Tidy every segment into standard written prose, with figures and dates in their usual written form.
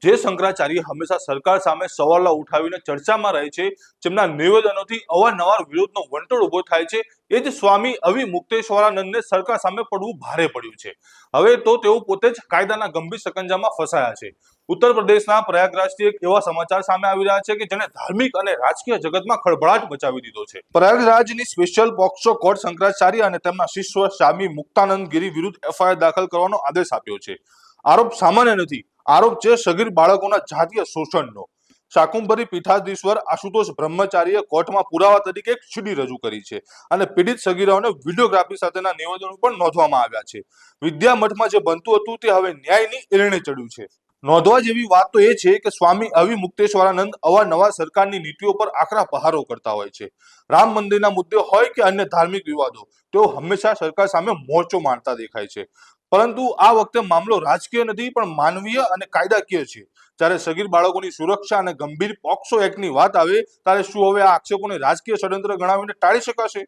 જે શંકરાચાર્ય હંમેશા સરકાર સામે સવાલો ઉઠાવીને ચર્ચામાં રહે છે, જેમના નિવેદનોથી અવારનવાર વિરોધનો વંટોળ ઉભો થાય છે, એ જ સ્વામી અવિમુક્તેશ્વરાનંદને સરકાર સામે પડવું ભારે પડ્યું છે। હવે તો તેઓ પોતે જ કાયદાના ગંભીર સકંજામાં ફસાયા છે। ઉત્તર પ્રદેશના પ્રયાગરાજથી એક એવા સમાચાર સામે આવી રહ્યા છે કે જેને ધાર્મિક અને રાજકીય જગતમાં ખળભળાટ મચાવી દીધો છે। પ્રયાગરાજની સ્પેશિયલ પોક્સો કોર્ટ શંકરાચાર્ય અને તેમના શિષ્ય સ્વામી મુક્તાનંદ ગિરી વિરુદ્ધ એફઆઈઆર દાખલ કરવાનો આદેશ આપ્યો છે। આરોપ સામાન્ય નથી, આરોપ છે સગીર બાળકોના જાતીય શોષણનો। શાકુંભરી પીઠાધીશ્વર આશુતોષ બ્રહ્મચારીએ કોર્ટમાં પુરાવા તરીકે એક સીડી રજૂ કરી છે અને પીડિત સગીરાઓને વિડીયોગ્રાફી સાથેના નિવેદનો પણ નોંધવામાં આવ્યા છે। વિદ્યા મઠમાં જે બનતું હતું તે હવે ન્યાયની એરણે ચડ્યું છે। નોંધવા જેવી વાત તો એ છે કે સ્વામી અવિમુક્તેશ્વરાનંદ અવારનવાર સરકારની નીતિઓ પર આકરા પ્રહારો કરતા હોય છે। રામ મંદિરના મુદ્દે હોય કે અન્ય ધાર્મિક વિવાદો, તેઓ હંમેશા સરકાર સામે મોરચો માંડતા દેખાય છે। પરંતુ આ વખતે મામલો રાજકીય નથી પણ માનવીય અને કાયદાકીય છે। જ્યારે સગીર બાળકોની સુરક્ષા અને ગંભીર પોક્સો એક્ટની વાત આવે ત્યારે શું હવે આ આક્ષેપોને રાજકીય ષડયંત્ર ગણાવીને ટાળી શકાશે?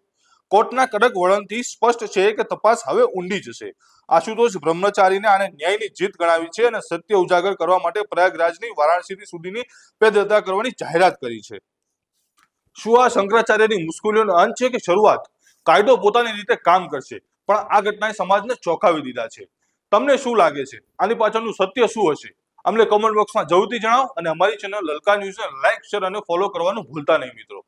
કોર્ટના કડક વલણથી સ્પષ્ટ છે કે તપાસ હવે ઊંડી જશે। આશુતોષ બ્રહ્મચારીને આને ન્યાયની જીત ગણાવી છે અને સત્ય ઉજાગર કરવા માટે પ્રયાગરાજની વારાણસી સુધીની પેદયાત્રા કરવાની જાહેરાત કરી છે। શું આ શંકરાચાર્યની મુશ્કેલીઓનો અંત છે કે શરૂઆત? કાયદો પોતાની રીતે કામ કરશે, પણ આ ઘટનાએ સમાજને ચોંકાવી દીધા છે। તમને શું લાગે છે, આની પાછળનું સત્ય શું હશે? અમને કમેન્ટ બોક્સમાં જરૂરથી જણાવો અને અમારી ચેનલ લલકા ન્યૂઝને લાઈક, શેર અને ફોલો કરવાનું ભૂલતા નહીં મિત્રો।